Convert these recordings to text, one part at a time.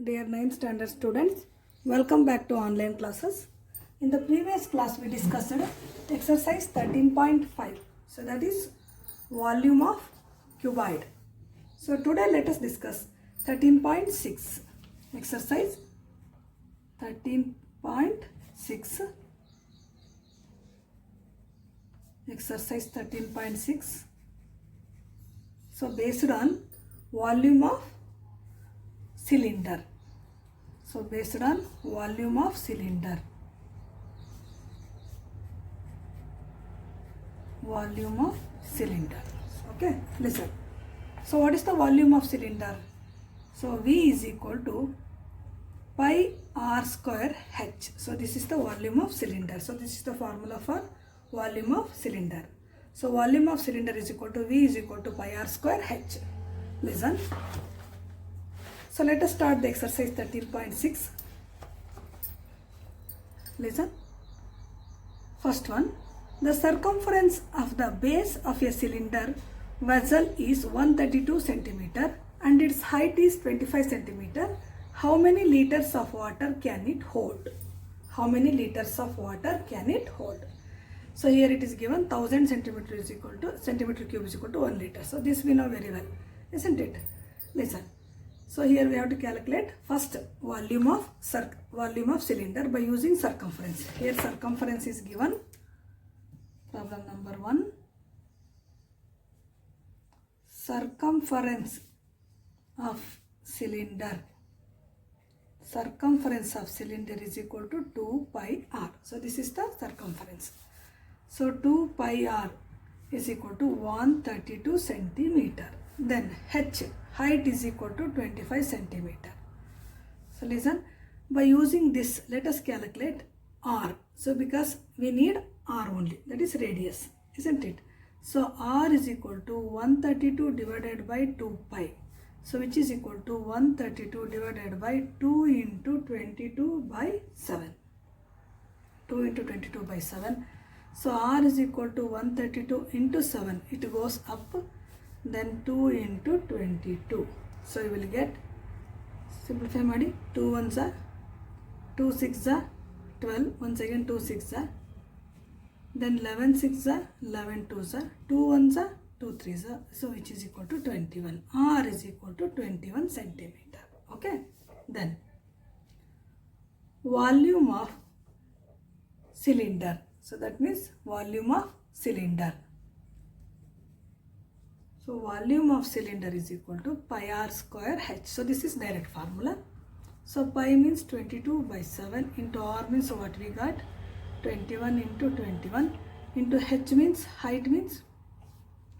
Dear 9th standard students, welcome back to online classes. In the previous class we discussed exercise 13.5. So that is volume of cuboid. So today let us discuss 13.6. Exercise 13.6. Exercise 13.6. So based on volume of cylinder. So based on volume of cylinder. Volume of cylinder. Okay, listen. So what is the volume of cylinder? So V is equal to pi r square h. So this is the volume of cylinder. So this is the formula for volume of cylinder. So volume of cylinder is equal to V is equal to pi r square h. Listen. So let us start the exercise 13.6. Listen. First one. The circumference of the base of a cylinder vessel is 132 centimeter and its height is 25 centimeter. How many liters of water can it hold? How many liters of water can it hold? So here it is given 1000 centimeter is equal to centimeter cube is equal to 1 liter. So this we know very well, isn't it? Listen. So here we have to calculate first volume of cylinder by using circumference. Here circumference is given. Problem number 1. Circumference of cylinder. Circumference of cylinder is equal to 2 pi r. So this is the circumference. So 2 pi r is equal to 132 centimeter. Then h, height is equal to 25 centimeter. So listen, by using this let us calculate r. So because we need r only, that is radius, isn't it? So r is equal to 132 divided by 2 pi. So which is equal to 132 divided by 2 into 22 by 7. 2 into 22 by 7. So r is equal to 132 into 7. It goes up. Then 2 into 22. So you will get, simplify madi, 2 ones are 2 6 are 12. Once again 2 6 are. Then 11 6 are 11 2s are 2 ones are 2 3s are. So which is equal to 21. R is equal to 21 centimeter. Okay. Then volume of cylinder. So that means volume of cylinder. So volume of cylinder is equal to pi r square h. So this is direct formula. So pi means 22 by 7 into r means what we got? 21 into 21 into h means height means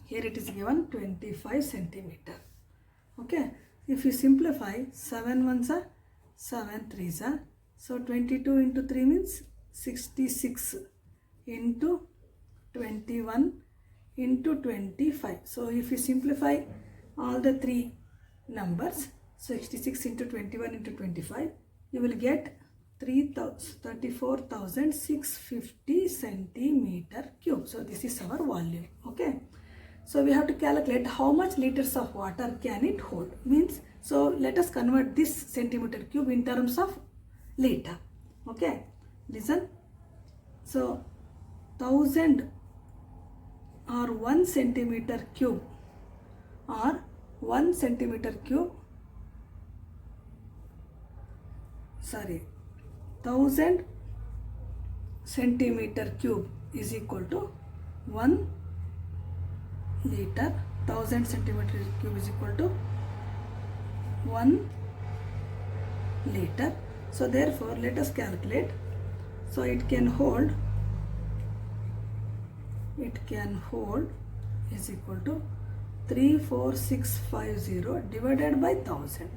here it is given 25 centimeter. Okay. If you simplify 7 ones are 7 3s are. So 22 into 3 means 66 into 21 into 25. So if you simplify all the three numbers, 66 into 21 into 25, you will get 34,650 centimeter cube. So this is our volume. Okay. So we have to calculate how much liters of water can it hold. Means, so let us convert this centimeter cube in terms of liter. Okay. Listen. So 1000 or 1 centimeter cube or 1 centimeter cube, 1000 centimeter cube is equal to 1 liter. 1000 centimeter cube is equal to 1 liter. So therefore let us calculate. So it can hold is equal to 34650 divided by 1000.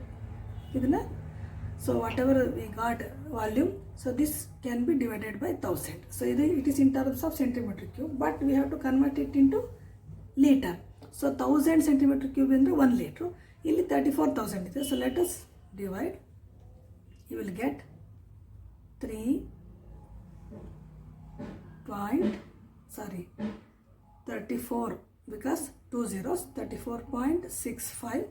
So whatever we got volume, so this can be divided by 1000. So it is in terms of centimeter cube, but we have to convert it into liter. So 1000 centimeter cube into 1 liter. Illi 34,000. So let us divide. You will get 34 because 2 zeros, 34.65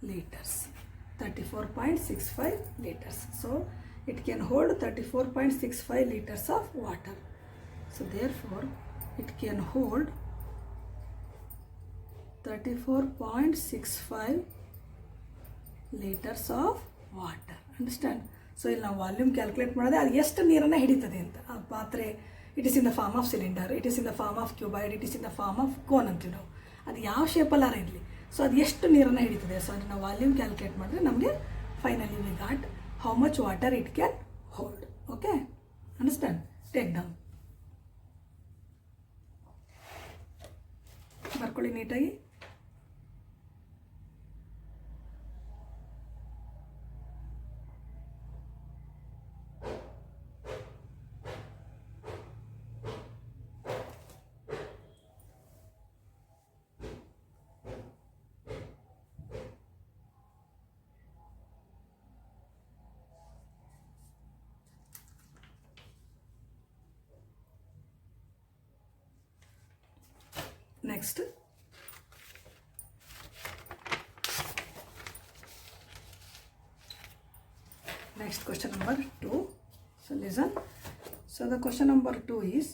liters. 34.65 liters. So it can hold 34.65 liters of water. So therefore it can hold 34.65 liters of water. Understand? So ಇಲ್ಲಿ ನಾವು volume calculate ಮಾಡಿದ್ರೆ ಅದು ಎಷ್ಟು ನೀರನ್ನು ಹಿಡಿತದೆ ಅಂತ. ಆ ಪಾತ್ರೆ it is in the form of cylinder, it is in the form of cuboid, it is in the form of cone ಅಂತೀವಿ ನಾವು. ಅದು ಯಾವ ಶೇಪಲ್ಲಾರ ಇರಲಿ, ಸೊ ಅದು ಎಷ್ಟು ನೀರನ್ನು ಹಿಡಿತದೆ. ಸೊ ಅದನ್ನು ನಾವು ವಾಲ್ಯೂಮ್ ಕ್ಯಾಲ್ಕುಲೇಟ್ ಮಾಡಿದ್ರೆ ನಮಗೆ finally we got how much water it can hold. Okay, understand? Take down, ಬರ್ಕೊಳ್ಳಿ ನೀಟಾಗಿ. Next, question number 2. So listen. So the question number 2 is,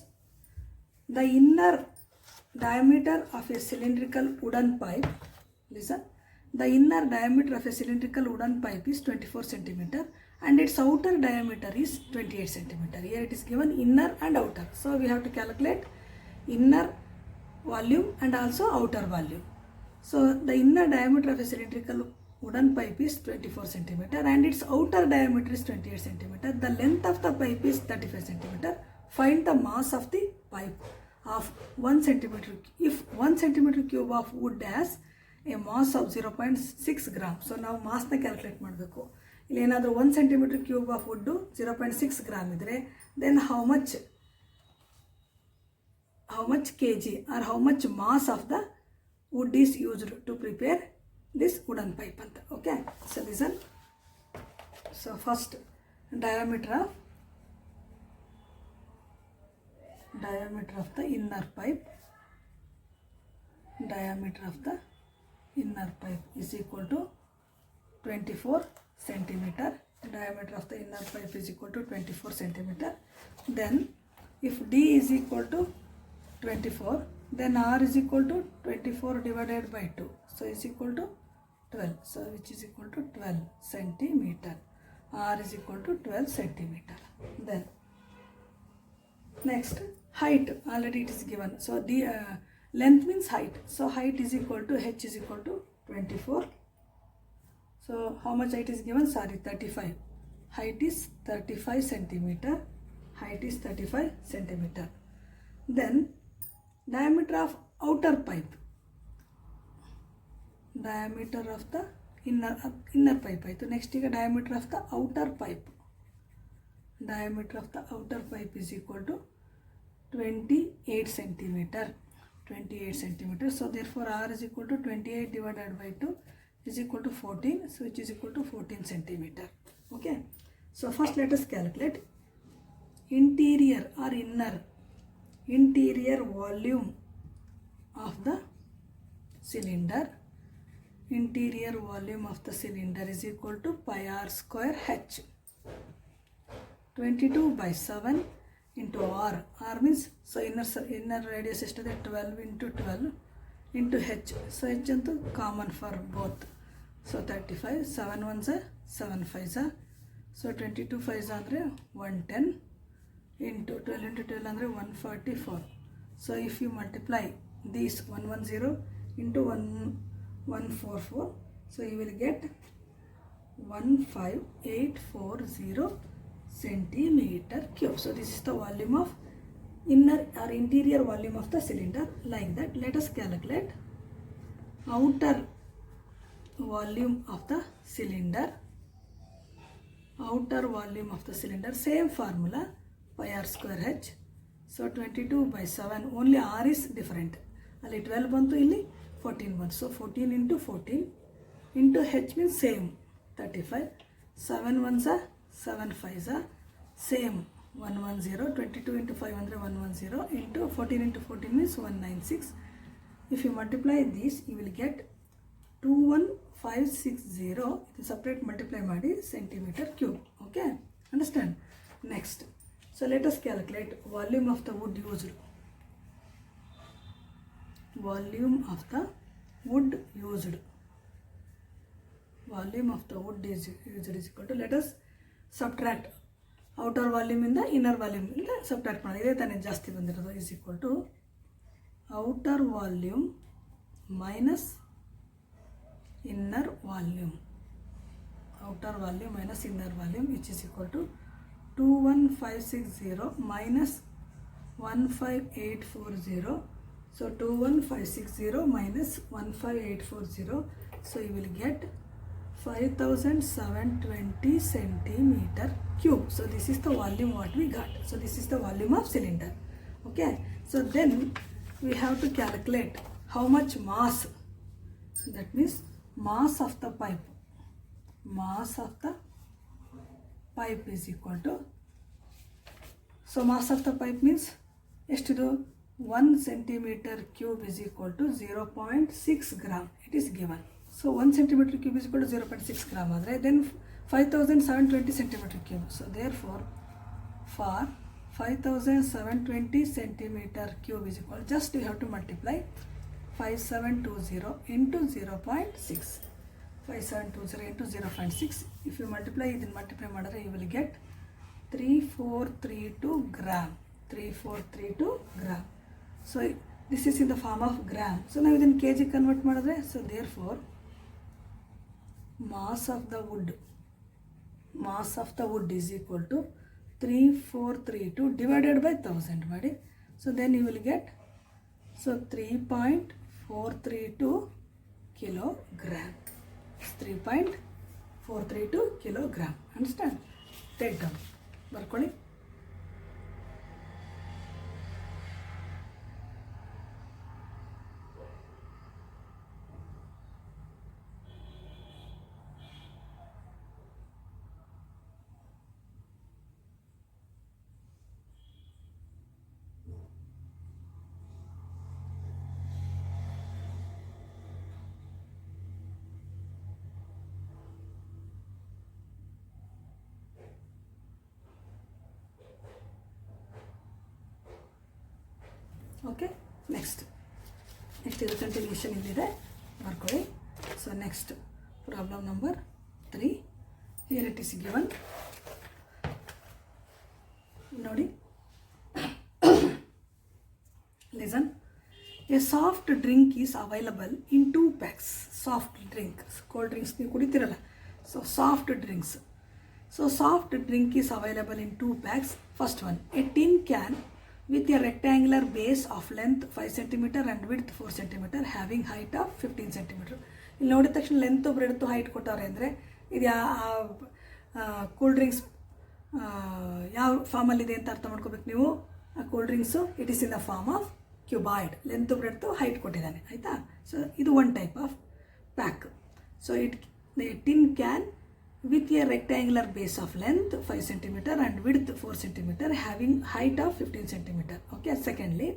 the inner diameter of a cylindrical wooden pipe. Listen. The inner diameter of a cylindrical wooden pipe is 24 centimeter and its outer diameter is 28 centimeter. Here it is given inner and outer. So we have to calculate inner volume and also outer volume. So the inner diameter of a cylindrical wooden pipe is 24 centimeter and its outer diameter is 28 centimeter. The length of the pipe is 35 centimeter. Find the mass of the pipe of 1 centimeter. If 1 centimeter cube of wood has a mass of 0.6 gram. So ನಾವು ಮಾಸ್ನ calculate ಮಾಡಬೇಕು. ಇಲ್ಲಿ ಏನಾದರೂ 1 centimeter cube of wood 0.6 gram ಇದ್ರೆ then how much kg or how much mass of the wood is used to prepare this wooden pipe anta. Okay, so listen. So first, diameter of the inner pipe, diameter of the inner pipe is equal to 24 centimeter. Diameter of the inner pipe is equal to 24 centimeter. Then if D is equal to 24, then R is equal to 24 divided by 2. So is equal to 12. So which is equal to 12 centimeter. R is equal to 12 centimeter. Then next, height already it is given. So the length means height. So height is equal to H is equal to 24. So how much height is given? 35. Height is 35 centimeter. Height is 35 centimeter. Then diameter of outer pipe. Diameter of the inner pipe ಆಯಿತು. Next ಈಗ diameter of the outer pipe. Diameter of the outer pipe is equal to 28 centimeter. 28 centimeter. So therefore R is equal to 28 divided by 2 is equal to 14. So which is equal to 14 centimeter. Okay. So first let us calculate interior or interior volume of the cylinder. Interior volume of the cylinder is equal to pi r square h. 22 by 7 into r. R means, so inner radius is 12 into 12 into h. So h is common for both. So 35, 7 ones are 7 5s are. So 22 5s are 110 into 12 into 12 andre 144. So if you multiply these 110 into 144, so you will get 15840 centimeter cube. So this is the volume of inner or interior volume of the cylinder. Like that, let us calculate outer volume of the cylinder. Outer volume of the cylinder, same formula, pi r square h. So 22 by 7, only r is different. Ali 12 bantu, illi 14 bantu. So 14 into 14 into h means same 35. 7 ones are 7 5s are same 110. 22 into 500 110 into 14 into 14 means 196. If you multiply this, you will get 21560 ಇದು separate multiply ಮಾಡಿ centimetre cube. Okay, understand. Next, so let us calculate volume of the wood used. Volume of the wood used. Volume of the wood is equal to, let us subtract outer volume in the inner volume in the subtract ಮಾಡಿ ಇದೇ ತಾನೇ ಜಾಸ್ತಿ ಬಂದಿರೋದು. is equal to outer volume minus inner volume. Outer volume minus inner volume, which is equal to 21560 minus 15840. So 21560 minus 15840, so you will get 5720 centimeter cube. So this is the volume what we got. So this is the volume of cylinder. Okay, so then we have to calculate how much mass. That means mass of the pipe. Mass of the pipe is equal to, so mass of the pipe means estidu 1 centimeter cube is equal to 0.6 gram. It is given. So 1 centimeter cube is equal to 0.6 gram. Then 5720 centimeter cube. So therefore, for 5720 centimeter cube is equal, just you have to multiply 5720 into 0.6. 5720 into 0.6. If you multiply it, madare you will get 3432 gram. 3432 gram. So this is in the form of gram. So now within kg convert madadre. So therefore, mass of the wood is equal to 3432 divided by 1000 madi. So then you will get, so 3.432 kilogram. 3.432 kilogram. Understand? Take down. Barkoli. Okay, next ಇದು continuation ಇಲ್ಲಿದೆ, ಬರ್ಕೊಳ್ಳಿ. So next problem number 3. Here it is given. ನೋಡಿ, listen. A soft drink is available in 2 packs. Soft drink, cold drinks ನೀವು ಕುಡಿತೀರಲ್ಲ, so soft drinks. So soft drink is available in 2 packs. First one, a tin can with a rectangular base of length 5 cm and width 4 cm having height of 15 cm. ಇಲ್ಲಿ ನೋಡಿದ ತಕ್ಷಣ length breadth height ಕೊಟ್ಟವ್ರೆ ಅಂದರೆ ಇದು cool drinks ಯಾವ ಫಾರ್ಮಲ್ಲಿದೆ ಅಂತ ಅರ್ಥ ಮಾಡ್ಕೋಬೇಕು ನೀವು. ಆ cool drinks it is in the form of cuboid. Length breadth height ಕೊಟ್ಟಿದ್ದಾನೆ, ಆಯಿತಾ. ಸೊ ಇದು one type of pack. So tin can with a rectangular base of length 5 cm and width 4 cm having height of 15 cm. Okay, secondly,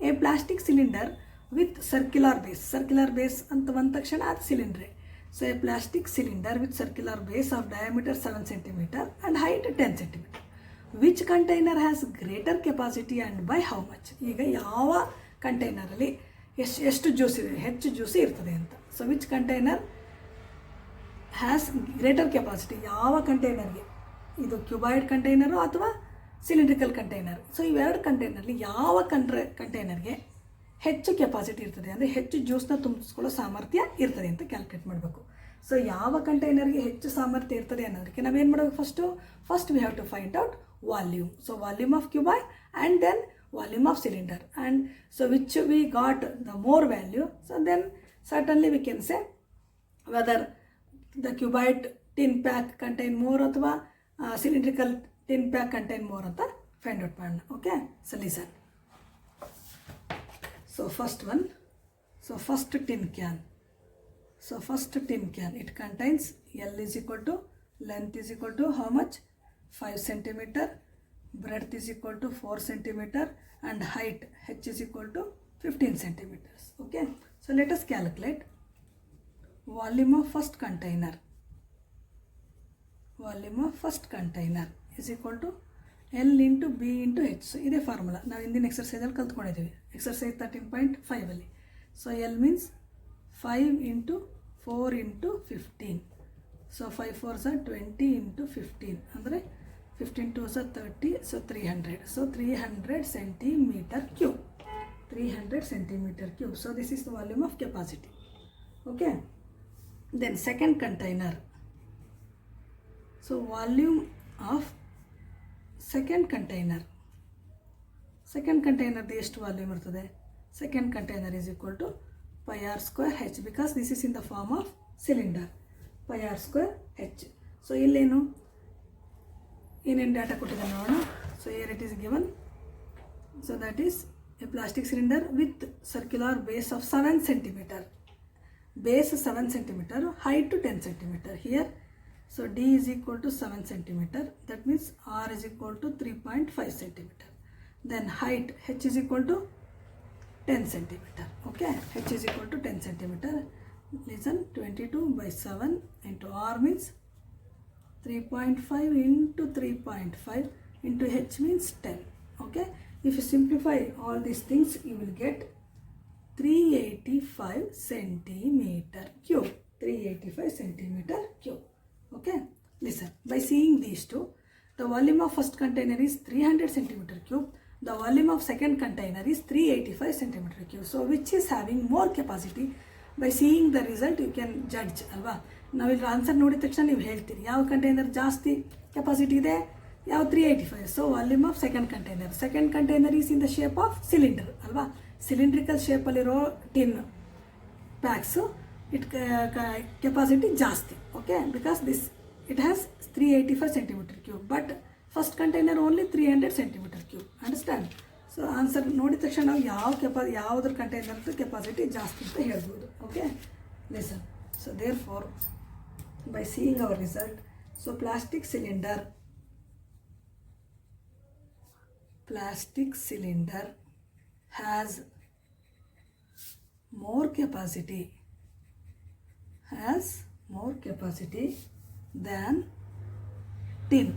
a plastic cylinder with circular base. Circular base anta ಬಂದ ತಕ್ಷಣ ಅದು ಸಿಲಿಂಡ್ರೆ. So a plastic cylinder with circular base of diameter 7 cm and height 10 cm. Which container has greater capacity and by how much? ಈಗ ಯಾವ ಕಂಟೈನರಲ್ಲಿ ಎಷ್ಟು juice ಇದೆ, ಹೆಚ್ಚು juice ಇರ್ತದೆ ಅಂತ. So which container has greater capacity, ಯಾವ ಕಂಟೈನರ್ಗೆ, ಇದು ಕ್ಯೂಬಾಯ್ಡ್ ಕಂಟೈನರು ಅಥವಾ ಸಿಲಿಂಡ್ರಿಕಲ್ ಕಂಟೈನರ್. ಸೊ ಇವೆರಡು ಕಂಟೈನರ್ಲಿ ಯಾವ ಕಂಟೈನರ್ಗೆ ಹೆಚ್ಚು ಕೆಪಾಸಿಟಿ ಇರ್ತದೆ, ಅಂದರೆ ಹೆಚ್ಚು ಜ್ಯೂಸ್ನ ತುಂಬಿಸ್ಕೊಳ್ಳೋ ಸಾಮರ್ಥ್ಯ ಇರ್ತದೆ ಅಂತ ಕ್ಯಾಲ್ಕುಲೇಟ್ ಮಾಡಬೇಕು. ಸೊ ಯಾವ ಕಂಟೈನರ್ಗೆ ಹೆಚ್ಚು ಸಾಮರ್ಥ್ಯ ಇರ್ತದೆ ಅನ್ನೋದಕ್ಕೆ ನಾವೇನು ಮಾಡಬೇಕು, first we have to find out volume. So volume of cuboid and then volume of cylinder, and so which we got the more value, so then certainly we can say whether the cuboid tin pack contain more athwa cylindrical tin pack contain more anta find out madana. Okay, so listen. So first one, so first tin can. So first tin can, it contains L is equal to length is equal to how much, 5 centimeter, breadth is equal to 4 centimeter, and height H is equal to 15 centimeters. Okay, so let us calculate volume of first container is equal to L into B into H. So this is formula. Now in the exercise exercise 13.5 ಅಲ್ಲಿ. So L means 5 into 4 into 15. So 5 4s are 20 into 15. Andre 15 2s are 30. So 300. So 300 centimeter cube. 300 centimeter cube. So this is the volume of capacity. Okay. Then second container. So volume of second container ಎಷ್ಟು volume ಇರ್ತದೆ? Second container is equal to pi r square h, because this is in the form of cylinder. pi r square h. So ಇಲ್ಲೇನು ಏನೇನು data ಕೊಟ್ಟಿದೆ ನೋಡೋಣ. So here it is given. So that is a plastic cylinder with circular base of 7 cm. Base 7 cm, height to 10 cm. Here, so D is equal to 7 cm. That means R is equal to 3.5 cm. Then height H is equal to 10 cm. Okay, H is equal to 10 cm. Listen, 22 by 7 into R means 3.5 into 3.5 into H means 10. Okay, if you simplify all these things, you will get 385 centimeter cube. 385 centimeter cube. Okay, listen, by seeing these two, the volume of first container is 300 centimeter cube. The volume of second container is 385 centimeter cube. So which is having more capacity? By seeing the result, you can judge, alva. Now will answer ನೋಡಿದ ತಕ್ಷಣ ನೀವು ಹೇಳ್ತೀರಿ ಯಾವ container ಜಾಸ್ತಿ capacity ಇದೆ, ಯಾವ 385. So volume of second container is in the shape of cylinder, alva. Cylindrical shape ಅಲ್ಲಿರೋ tin packs, it capacity ಜಾಸ್ತಿ. Okay, because this it has 385 centimeter cube, but first container only 300 centimeter cube. Understand? So answer ನೋಡಿದ ತಕ್ಷಣ ನಾವು ಯಾವುದ್ರ container capacity ಜಾಸ್ತಿ ಅಂತ ಹೇಳ್ಬೋದು. Okay, listen. So therefore, by seeing our result, so plastic cylinder has more capacity than tin.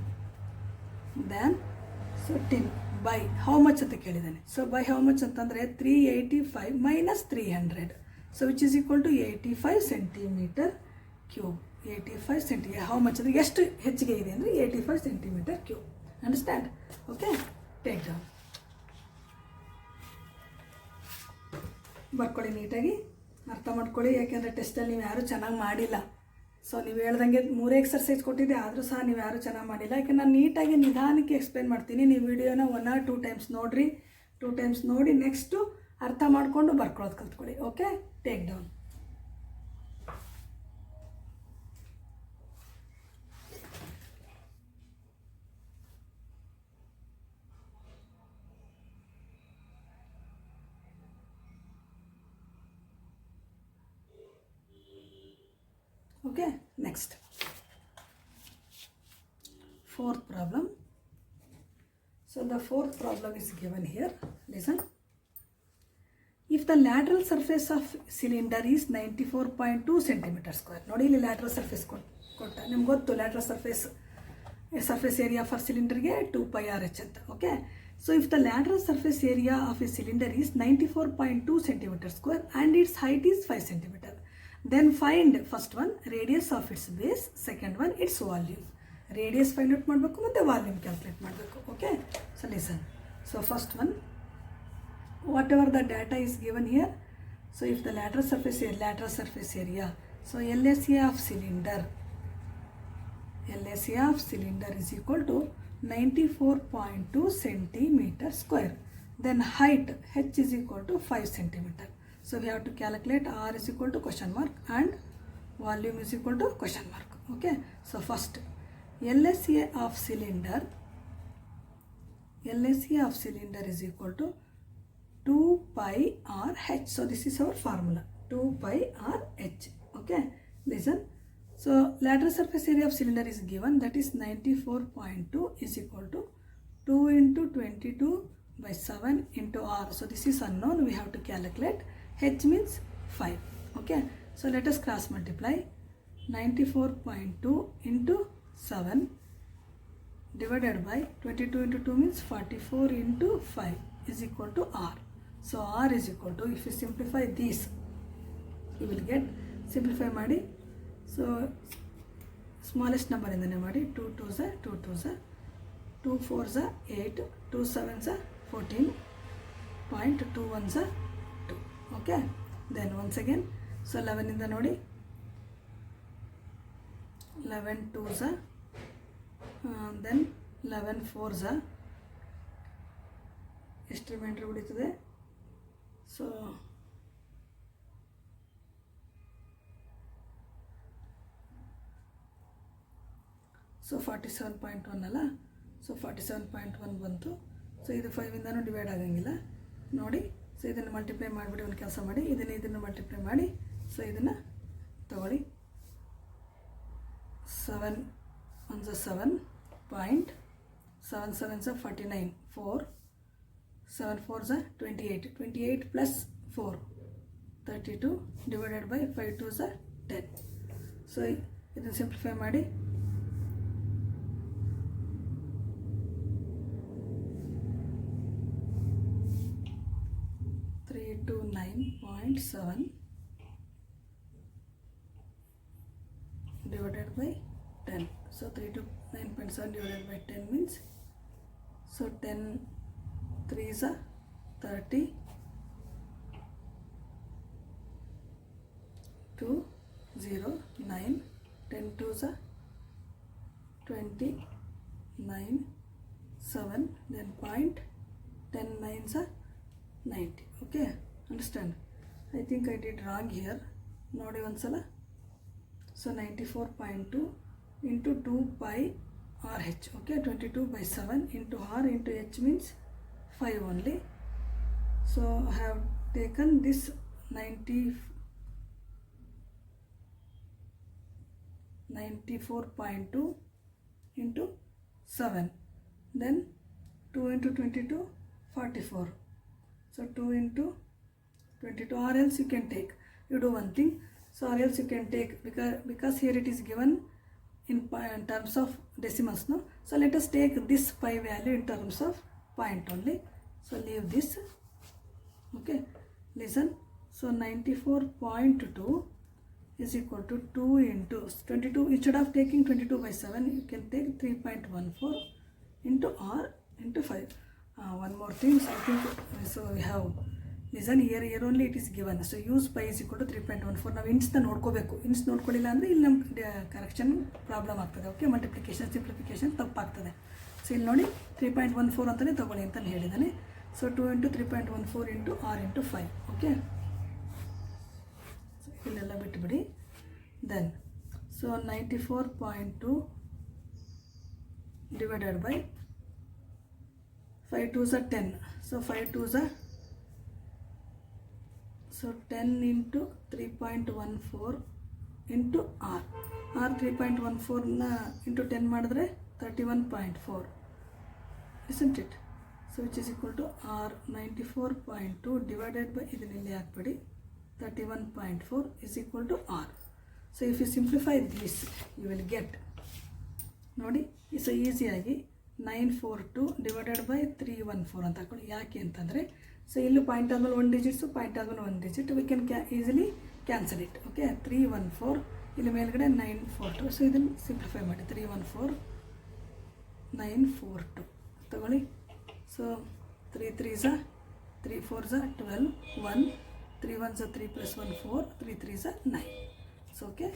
So tin by how much ಅಂತ ಕೇಳಿದಾನೆ. So by how much ಅಂತಂದ್ರೆ 385 minus 300. So which is equal to 85 centimeter cube. 85 centimeter. How much ಅಂದ್ರೆ ಎಷ್ಟು ಹೆಚ್ಚಿಗೆ ಇದೆ ಅಂದ್ರೆ 85 centimeter cube. Understand? Okay, take down. ಬರ್ಕೊಳ್ಳಿ, ನೀಟಾಗಿ ಅರ್ಥ ಮಾಡ್ಕೊಳ್ಳಿ. ಯಾಕೆಂದರೆ ಟೆಸ್ಟಲ್ಲಿ ನೀವು ಯಾರೂ ಚೆನ್ನಾಗಿ ಮಾಡಿಲ್ಲ. ಸೊ ನೀವು ಹೇಳ್ದಂಗೆ 3 ಎಕ್ಸರ್ಸೈಸ್ ಕೊಟ್ಟಿದ್ದೆ, ಆದರೂ ಸಹ ನೀವು ಯಾರೂ ಚೆನ್ನಾಗಿ ಮಾಡಿಲ್ಲ. ಯಾಕೆ ನಾನು ನೀಟಾಗಿ ನಿಧಾನಕ್ಕೆ ಎಕ್ಸ್ಪ್ಲೇನ್ ಮಾಡ್ತೀನಿ. ನೀವು ವಿಡಿಯೋನ 1 or 2 times ನೋಡಿರಿ. 2 times ನೋಡಿ ನೆಕ್ಸ್ಟು ಅರ್ಥ ಮಾಡಿಕೊಂಡು ಬರ್ಕೊಳ್ಳೋದು ಕಲ್ತ್ಕೊಳ್ಳಿ. Okay, take down. Okay, next. Fourth problem. So the fourth problem is given here. Listen. If the lateral surface of cylinder is 94.2 centimeter square. ನೋಡಿ ಇಲ್ಲಿ lateral surface ಕೊಟ್ಟ. ನಿಮ್ಗೆ ಗೊತ್ತು lateral surface area for cylinder ಗೆ 2 pi r h ಅಂತ. Okay. So if the lateral surface area of a cylinder is 94.2 centimeter square and its height is 5 centimeter. Then find first one radius of its base, second one its volume. Radius find out ಮಾಡಬೇಕು ಮತ್ತೆ volume calculate ಮಾಡಬೇಕು. Okay, so listen. So first one, whatever the data is given here, so if the lateral surface area, so LSA of cylinder is equal to 94.2 centimeter square. Then height h is equal to 5 centimeter. So we have to calculate r is equal to question mark and volume is equal to question mark. Okay, so first LSA of cylinder is equal to 2 pi r h. So this is our formula, 2 pi r h. Okay, listen. So lateral surface area of cylinder is given, that is 94.2 is equal to 2 into 22 by 7 into r. So this is unknown, we have to calculate. H means 5. Okay, So let us cross multiply. 94.2 into 7 divided by 22 into 2 means 44 into 5 is equal to R. So R is equal to, if you simplify this, you will get, simplify ಮಾಡಿ. So smallest number ಇಂದನೇ ಮಾಡಿ. 2 2s are 2 2s are 2 4s are 8, 2 7s are 14, 2 1s are 2. Okay, then once again, so 11 ಇಂದ ನೋಡಿ, 11 2s are then 11 4s are, ಎಷ್ಟು reminder ಉಳಿತದೆ? So so 47.1 ಅಲ್ಲ, so 47.1 ಬಂತು. So ಇದು 5ಇಂದನೂ divide ಆಗಂಗಿಲ್ಲ ನೋಡಿ. ಸೊ ಇದನ್ನು ಮಲ್ಟಿಪ್ಲೈ ಮಾಡಿಬಿಡಿ, ಒಂದು ಕೆಲಸ ಮಾಡಿ, ಇದನ್ನು ಮಲ್ಟಿಪ್ಲೈ ಮಾಡಿ. ಸೊ ಇದನ್ನು ತಗೊಳ್ಳಿ, 7 1s are 7, 7 7s are 49, 4 7 4s are 28, 28 plus 4 32 divided by 5 2s are 10. So ಇದನ್ನು ಸಿಂಪ್ಲಿಫೈ ಮಾಡಿ. 329.7 divided by 10. So 329.7 divided by 10 means, so 10 3s are 30, 2 0 9, 10 2s are 29, 7, then point, 10 9s are 90. Okay, understand? I think I did wrong here. ನೋಡಿ ಒಂದ್ಸಲ. So 94.2 into 2 pi RH. Okay, 22 by 7 into R into H means 5 only. So I have taken this 94.2 into 7, then 2 into 22 44. So 2 into 22, or else you can take, you do one thing. So or else you can take, because here it is given in terms of decimals, no? So let us take this pi value in terms of point only. So leave this. Okay, listen. So 94.2 is equal to 2 into 22. Instead of taking 22 by 7, you can take 3.14 into R into 5. One more thing, so I think, so we have, listen, here only it is given. So use pi is equal to 3.14. ನಾವು ಇಂಟ್ಸ್ನ ನೋಡ್ಕೋಬೇಕು. Hints ನೋಡ್ಕೊಳ್ಳಿಲ್ಲ ಅಂದರೆ ಇಲ್ಲಿ ನಮ್ಗೆ correction problem ಆಗ್ತದೆ. Okay, multiplication simplification ತಪ್ಪಾಗ್ತದೆ. So ಇಲ್ಲಿ ನೋಡಿ 3.14 ಅಂತಲೇ ತಗೊಳ್ಳಿ ಅಂತಲೇ ಹೇಳಿದ್ದಾನೆ. So 2 into 3.14 into R into 5. Okay, so ಇಲ್ಲೆಲ್ಲ ಬಿಟ್ಟುಬಿಡಿ. Then so 94.2 divided by 5 2s are 10. So 5 2s are, so 10 into 3.14 into R. R 3.14 into 10 ಮಾಡಿದ್ರೆ 31.4, isn't it? So which is equal to R 94.2 divided by, ಇದನ್ನೆಲ್ಲಿ ಹಾಕ್ಬೇಡಿ, 31.4 is equal to R. So if you simplify this, you will get, ನೋಡಿ, so ಈಸಿಯಾಗಿ 942 divided by 314 ಅಂತ ಹಾಕೊಳ್ಳಿ. ಯಾಕೆ ಅಂತಂದರೆ, so ಇಲ್ಲೂ point ಆದಮೇಲೆ 1 digits, point ಆದಮೇಲೆ 1 digit, we can easily cancel it. Okay, 314 ಇಲ್ಲಿ ಮೇಲ್ಗಡೆ 942. ಸೊ ಇದನ್ನು ಸಿಂಪ್ಲಿಫೈ ಮಾಡಿ, 314 942 ತಗೊಳ್ಳಿ. So 3 3s are 3 4s are 12, 1 3 1s are 3 plus 1 4, 3 3s are 9. So okay,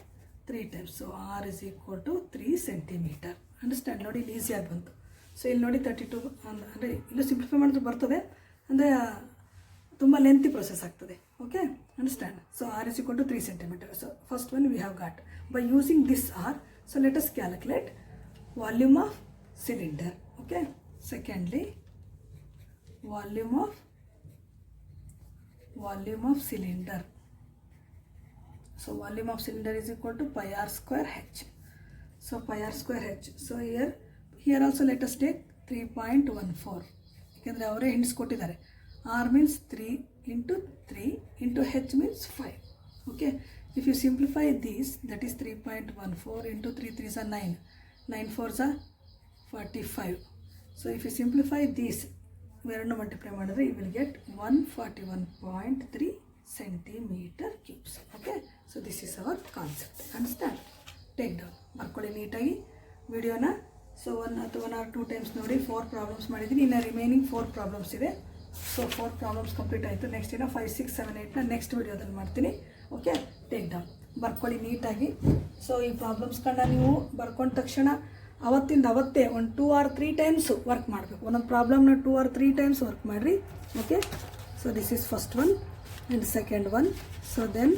3 times. So R is equal to 3 centimeter. Understand? ನೋಡಿ, ಇಲ್ಲಿ ಈಸಿಯಾಗಿ ಬಂತು. ಸೊ ಇಲ್ಲಿ ನೋಡಿ 32 ಅಂದರೆ ಇಲ್ಲೂ ಸಿಂಪ್ಲಿಫೈ ಮಾಡಿದ್ರೆ ಬರ್ತದೆ, ಅಂದರೆ ತುಂಬ ಲೆಂತಿ ಪ್ರೊಸೆಸ್ ಆಗ್ತದೆ. Okay, understand? So R is equal to 3 centimeter. So first one we have got. By using this R, so let us calculate volume of cylinder. Okay, secondly, volume of cylinder. So volume of cylinder is equal to pi R square H. So pi R square H. So here also let us take 3.14. ಯಾಕೆಂದರೆ ಅವರೇ hints ಕೊಟ್ಟಿದ್ದಾರೆ. R means 3 into 3 into H means 5. Okay, If you simplify this, that is 3.14 into 3 3s are 9, 9 4s are 45. So if you simplify this, ಇವೆರಡನ್ನು multiply ಮಾಡಿದ್ರೆ you will get 141.3 centimeter cubes. Okay, so this is our concept. Understand? Take down, ಬರ್ಕೊಳ್ಳಿ ನೀಟಾಗಿ ವಿಡಿಯೋನ. So 1 or 2 times ನೋಡಿ. 4 problems ಮಾಡಿದ್ದೀನಿ, ಇನ್ನು remaining 4 problems ಇದೆ. So 4 problems complete ಆಯಿತು. ನೆಕ್ಸ್ಟ್ ಇನ್ನು 5 6 7 8ನ ನೆಕ್ಸ್ಟ್ ವಿಡಿಯೋದಲ್ಲಿ ಮಾಡ್ತೀನಿ. ಓಕೆ, ಟೇಕ್ ಡೌನ್, ಬರ್ಕೊಳ್ಳಿ ನೀಟಾಗಿ. ಸೊ ಈ ಪ್ರಾಬ್ಲಮ್ಸ್ಗಳನ್ನ ನೀವು ಬರ್ಕೊಂಡ ತಕ್ಷಣ ಅವತ್ತಿಂದ ಅವತ್ತೇ ಒಂದು 2 or 3 ಟೈಮ್ಸ್ ವರ್ಕ್ ಮಾಡಬೇಕು. ಒಂದೊಂದು ಪ್ರಾಬ್ಲಮ್ನ 2 or 3 ಟೈಮ್ಸ್ ವರ್ಕ್ ಮಾಡಿರಿ. Okay, so this is first one and second one. So then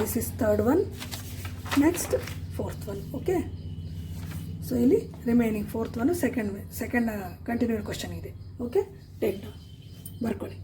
this is third one, next fourth one. Okay, so ಇಲ್ಲಿ remaining fourth one second continued question ಇದೆ. Okay, take down, ಬರ್ಕೊಳ್ಳಿ.